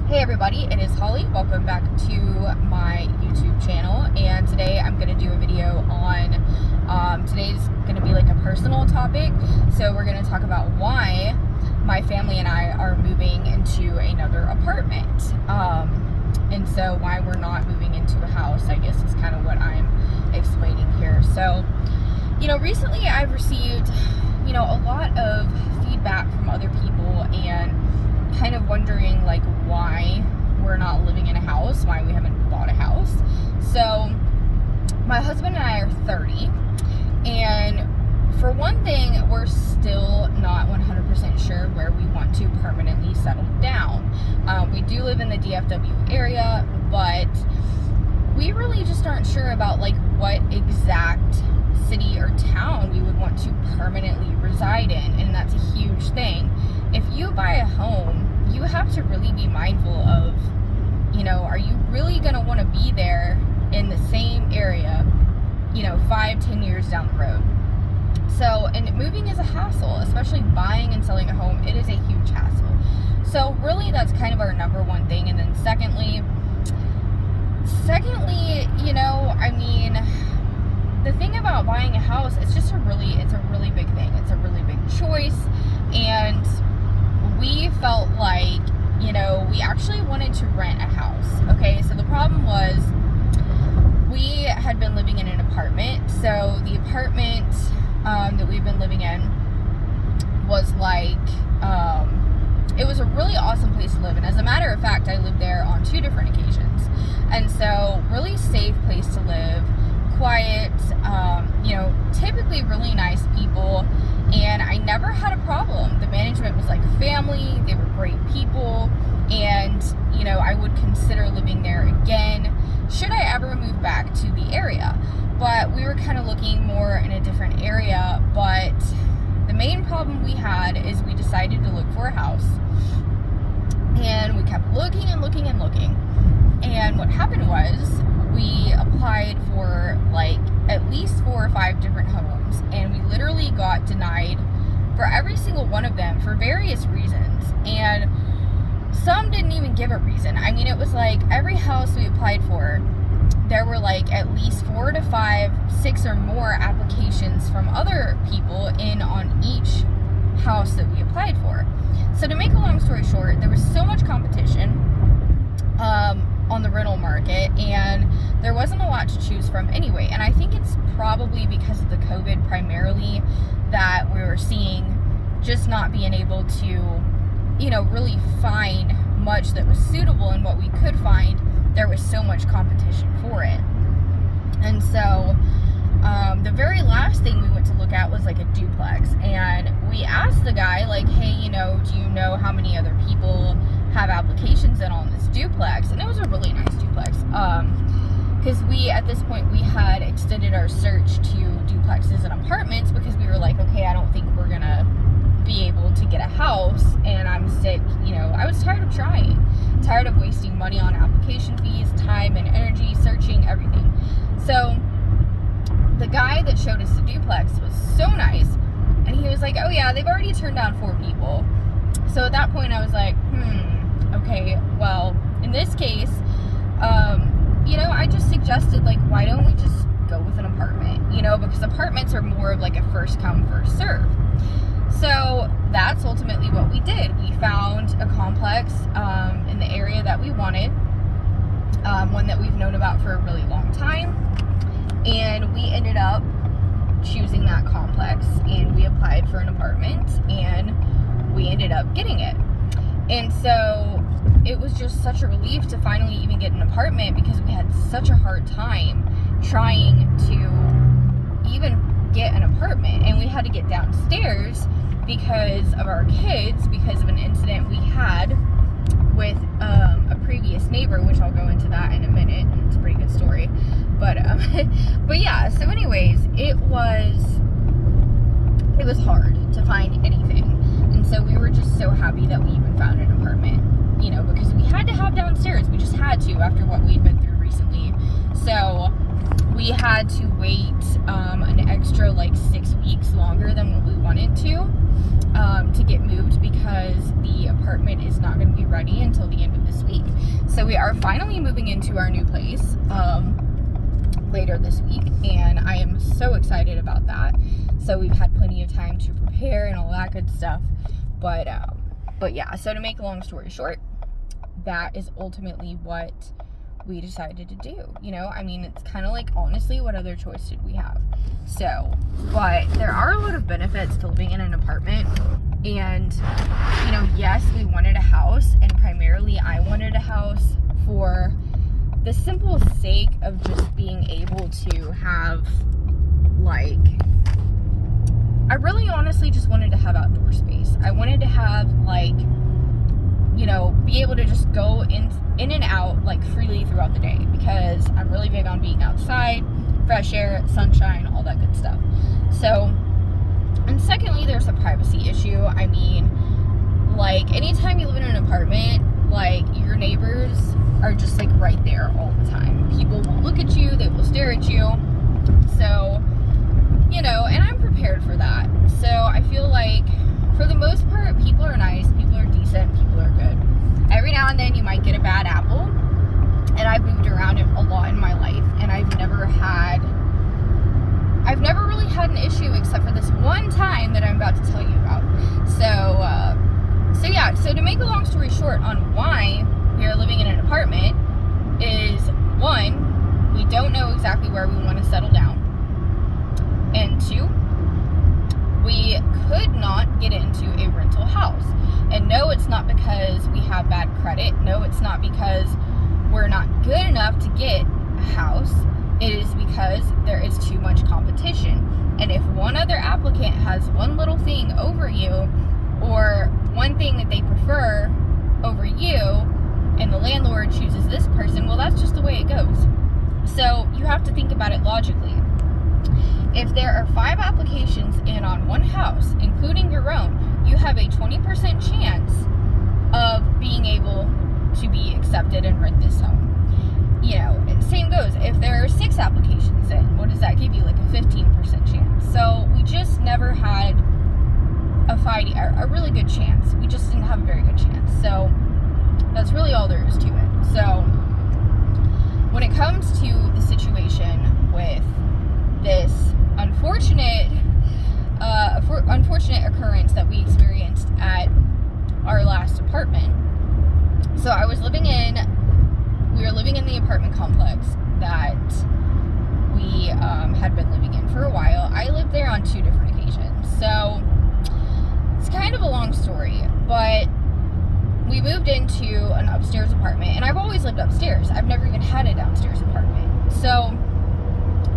Hey everybody, it is Holly. Welcome back to my YouTube channel, and today I'm going to do a video on, today's going to be like a personal topic. So we're going to talk about why my family and I are moving into another apartment, and so why we're not moving into a house, I guess, is kind of what I'm explaining here. So, recently I've received, a lot of feedback from other people and kind of wondering like why we're not living in a house, why we haven't bought a house. So my husband and I are 30, and for one thing, we're still not 100% sure where we want to permanently settle down. We do live in the DFW area, but we really just aren't sure about like what exact city or town we would want to permanently reside in, and that's a huge thing. If you buy a home, you have to really be mindful of, are you really going to want to be there in the same area, 5-10 years down the road? So, and moving is a hassle, especially buying and selling a home. It is a huge hassle. So really that's kind of our number one thing. And then secondly, the thing about buying a house, it's a really big thing. It's a really big choice. And we felt like, we actually wanted to rent a house. Okay, so the problem was we had been living in an apartment. So the apartment that we've been living in was like, it was a really awesome place to live in. As a matter of fact, I lived there on 2 different occasions. And so really safe place to live, quiet, typically really nice people, and I never had a problem. The management was like family, they were great people, and I would consider living there again should I ever move back to the area. But we were kind of looking more in a different area. But the main problem we had is we decided to look for a house, and we kept looking and looking and looking, and what happened was we applied for like at least 4 or 5 different homes, and we literally got denied for every single one of them for various reasons, and some didn't even give a reason. I mean, it was like every house we applied for, there were like at least 4 to 5, 6 or more applications from other people in on each house that we applied for. So to make a long story short, there was so much competition on the rental market, and there wasn't a lot to choose from anyway. And I think it's probably because of the COVID primarily that we were seeing just not being able to, really find much that was suitable, and what we could find, there was so much competition for it. And so the very last thing we went to look at was like a duplex, and we asked the guy like, hey, do you know how many other people have applications in on this duplex? And it was a really nice duplex, because at this point we had extended our search to duplexes and apartments, because we were like, okay, I don't think we're gonna be able to get a house, and I'm sick, I was tired of trying, tired of wasting money on application fees, time and energy, searching, everything. So the guy that showed us the duplex was so nice, and he was like, oh yeah, they've already turned down 4 people. So at that point I was like, okay, well, in this case, I just suggested, like, why don't we just go with an apartment, because apartments are more of like a first come, first serve. So that's ultimately what we did. We found a complex in the area that we wanted, one that we've known about for a really long time, and we ended up choosing that complex, and we applied for an apartment, and we ended up getting it. And so it was just such a relief to finally even get an apartment, because we had such a hard time trying to even get an apartment, and we had to get downstairs because of our kids, because of an incident we had with a previous neighbor, which I'll go into that in a minute. It's a pretty good story, but yeah, so anyways, it was hard to find anything, and so we were just so happy that we even found an apartment, because we had to have downstairs. We just had to, after what we'd been through recently. So So we had to wait an extra like 6 weeks longer than what we wanted to get moved, because the apartment is not going to be ready until the end of this week. So we are finally moving into our new place later this week, and I am so excited about that. So we've had plenty of time to prepare and all that good stuff. But yeah, so to make a long story short, that is ultimately what we decided to do. You know, I mean, it's kind of like, honestly, what other choice did we have? So, but there are a lot of benefits to living in an apartment. And, you know, yes, we wanted a house, and primarily I wanted a house for the simple sake of just being able to have, like, I really honestly just wanted to have outdoor space. I wanted to have, like, you know, be able to just go in and out, like, freely throughout the day, because I'm really big on being outside, fresh air, sunshine, all that good stuff. So, and secondly, there's a privacy issue. I mean, like, anytime you live in an apartment, like, your neighbors are just, like, right there all the time. People will look at you, they will stare at you. So, you know, and I'm prepared for that. So I feel like, for the most part, people are nice, people are decent, people are good. Every now and then you might get a bad apple, and I've moved around a lot in my life, and I've never really had an issue except for this one time that I'm about to tell you about. So yeah, so to make a long story short on why we are living in an apartment is, one, we don't know exactly where we want to settle down, and two, we could not get into a rental house. And no, it's not because we have bad credit. No, it's not because we're not good enough to get a house. It is because there is too much competition. And if one other applicant has one little thing over you, or one thing that they prefer over you, and the landlord chooses this person, well, that's just the way it goes. So you have to think about it logically. If there are 5 applications in on one house, including your own, you have a 20% chance of being able to be accepted and rent this home. You know, and same goes, if there are 6 applications in, what does that give you? Like a 15% chance. So we just never had a really good chance. We just didn't have a very good chance. So that's really all there is to it. So when it comes to the situation with this unfortunate occurrence that we experienced at our last apartment. So we were living in the apartment complex that we had been living in for a while. I lived there on 2 different occasions. So it's kind of a long story, but we moved into an upstairs apartment, and I've always lived upstairs. I've never even had a downstairs apartment. So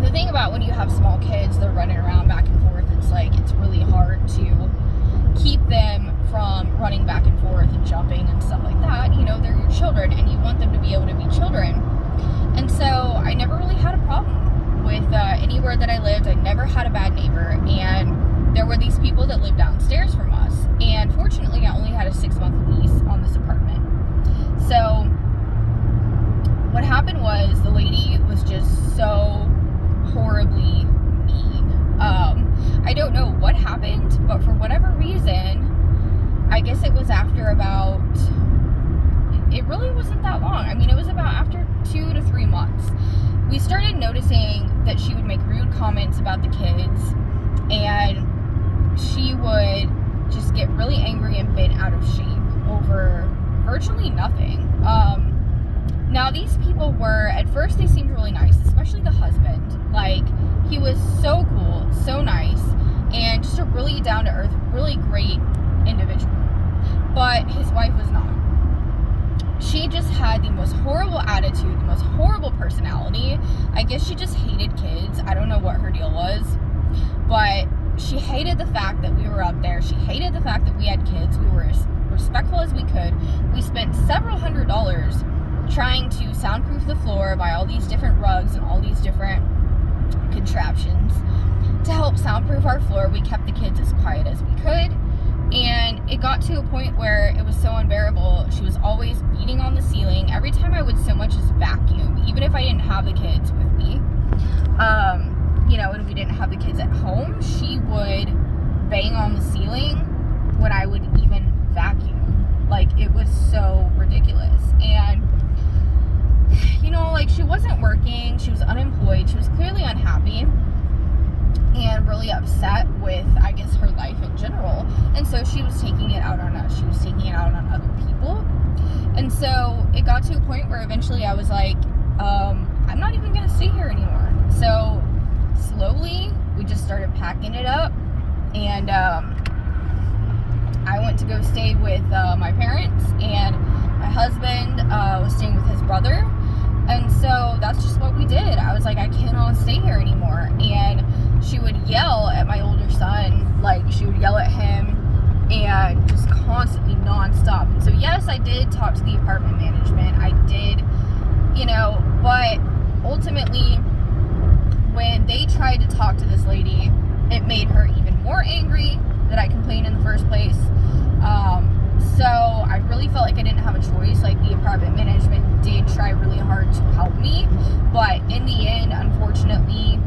the thing about when you have small kids, they're running around back and forth, it's really hard to keep them from running back and forth and jumping and stuff like that. You know, they're your children, and you want them to be able to be children. And so I never really had a problem with anywhere that I lived. I never had a bad neighbor, and there were these people that lived downstairs from us. And fortunately, I only had a 6-month lease on this apartment. So what happened was, the lady was just so horribly mean. I don't know what happened, but for whatever reason, I guess it was after it really wasn't that long. I mean, it was about after 2 to 3 months. We started noticing that she would make rude comments about the kids, and she would just get really angry and bent out of shape over virtually nothing. Now, these people were, at first they seemed really nice, especially the husband. Like, he was so cool, so nice, and just a really down-to-earth, really great individual. But his wife was not. She just had the most horrible attitude, the most horrible personality. I guess she just hated kids. I don't know what her deal was, but she hated the fact that we were up there. She hated the fact that we had kids. We were as respectful as we could. We spent several $100s trying to soundproof the floor, buy all these different rugs and all these different contraptions to help soundproof our floor. We kept the kids as quiet as we could, and it got to a point where it was so unbearable. She was always beating on the ceiling. ceiling. Every time I would so much as vacuum, even if I didn't have the kids with me, and we didn't have the kids at home, she would bang on the ceiling when I would even vacuum. Like, it was so ridiculous. And, she wasn't working. She was unemployed. She was clearly unhappy and really upset with, I guess, her life in general. And so she was taking it out on us. She was taking it out on other people. And so it got to a point where eventually I was like, I'm not even going to stay here anymore. So slowly we just started packing it up. And I went to go stay with my parents, and my husband was staying with his brother. And so that's just what we did. I was like, I cannot stay here anymore. And she would yell at my older son, like she would yell at him, and just constantly nonstop. And so yes, I did talk to the apartment management. I did, but ultimately when they tried to talk to this lady, it made her even more angry that I complained in the first place. So I really felt like I didn't have a choice. Like, the apartment management did try really hard to help me, but in the end, unfortunately,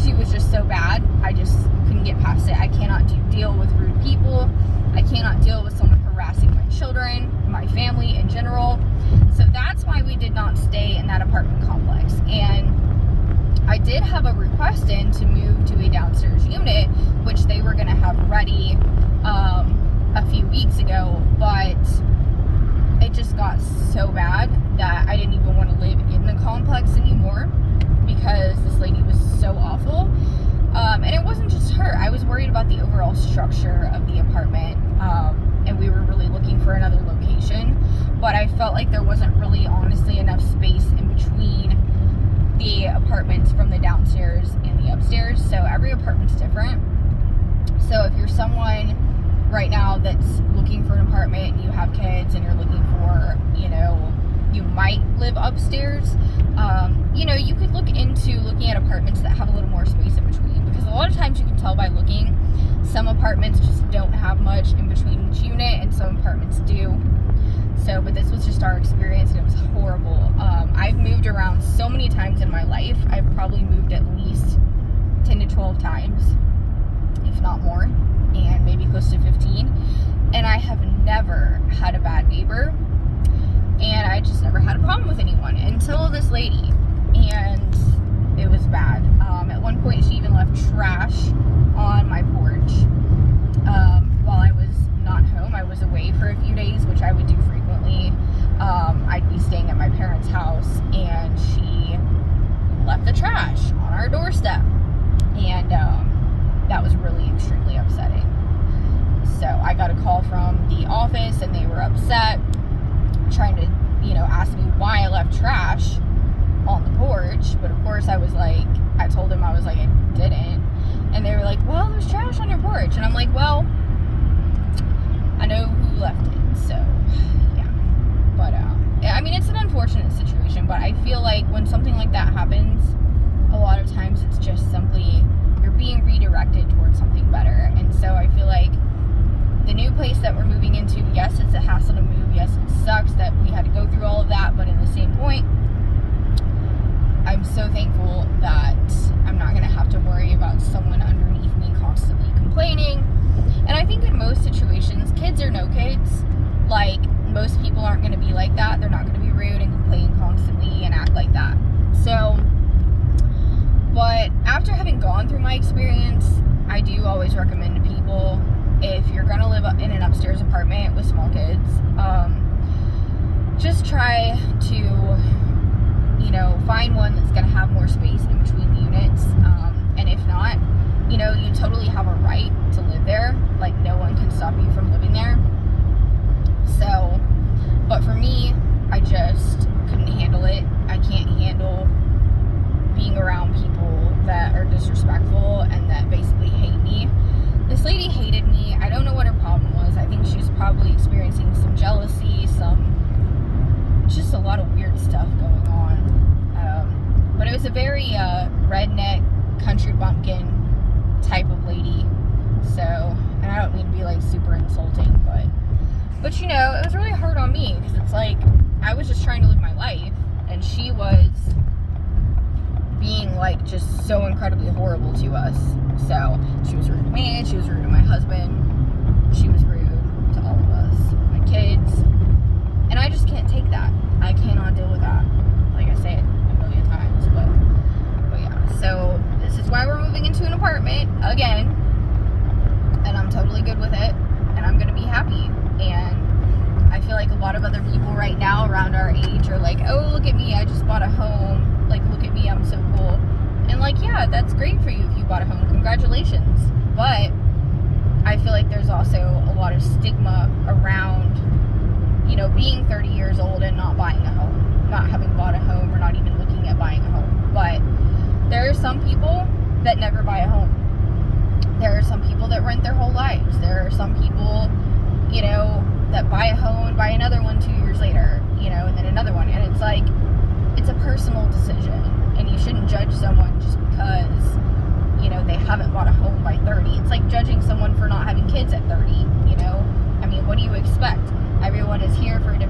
she was just so bad. I just couldn't get past it. I cannot deal with rude people. I cannot deal with someone harassing my children, my family in general. So that's why we did not stay in that apartment complex. And I did have a request in to move to a downstairs unit, which they were going to have ready a few weeks ago, but it just got so bad that I didn't even want to live in the complex anymore because this lady was so awful. And it wasn't just her. I was worried about the overall structure of the apartment, and we were really looking for another location, but I felt like there wasn't really, honestly, enough space in between the apartments from the downstairs and the upstairs. So every apartment's different. So if you're someone right now that's looking for an apartment and you have kids and you're looking for, you might live upstairs, you could look into looking at apartments that have a little more space in between, because a lot of times you can tell by looking. Some apartments just don't have much in between each unit, and some apartments do. So, but this was just our experience, and it was horrible. I've moved around so many times in my life. I've probably moved at least 10 to 12 times, if not more, and maybe close to 15. And I have never had a bad neighbor, and I just never had a problem with anyone until this lady, and it was bad. At one point, she even left trash on my porch while I was not home. I was away for a few days, which I would do frequently. I'd be staying at my parents' house, and she left the trash on our doorstep, and that was really extremely upsetting. So I got a call from the office, and they were upset, trying to, ask me why I left trash on the porch. But of course I told them I didn't. And they were like, well, there's trash on your porch. And I'm like, well, I know who left it. So yeah. But it's an unfortunate situation, but I feel like when something like that happens, a lot of times it's just simply you're being redirected towards something better. And so I feel like the new place that we're moving into, yes, it's a hassle to move. Yes, it sucks that we had to go through all of that. But in the same point, I'm so thankful that I'm not going to have to worry about someone underneath me constantly complaining. And I think in most situations, kids or no kids, like, most people aren't going to be like that. They're not going to be rude and complain constantly and act like that. So, but after having gone through my experience, I do always recommend to people, if you're going to live in an upstairs apartment with small kids, just try to, find one that's going to have more space in between the units. And if not, you totally have a right to live there. Like, no one can stop you from living there. So, but for me, I just couldn't handle it. I can't handle being around people that are disrespectful and that basically hate me. This lady hated me. I don't know what her problem was. I think she was probably experiencing some jealousy, just a lot of weird stuff going on. But it was a very redneck, country bumpkin type of lady. So, and I don't mean to be like super insulting, but it was really hard on me, because it's so incredibly horrible to us. So she was rude to me, she was rude to my husband, she was rude to all of us, my kids, and I just can't take that. I cannot deal with that. Like I say it a million times, but yeah. So this is why we're moving into an apartment again, and I'm totally good with it, and I'm gonna be happy. And I feel like a lot of other people right now around our age are like, oh, look at me, I just bought a home, like, look at me, I'm so cool. And like, yeah, that's great for you if you bought a home, congratulations. But I feel like there's also a lot of stigma around, you know, being 30 years old and not buying a home, not having bought a home, or not even looking at buying a home. But there are some people that never buy a home. There are some people that rent their whole lives. There are some people, you know, that buy a home and buy another one 2 years later, you know, and then another one. And it's like, it's a personal decision, and you shouldn't judge someone just because, you know, they haven't bought a home by 30. It's like judging someone for not having kids at 30, you know? I mean, what do you expect? Everyone is here for a different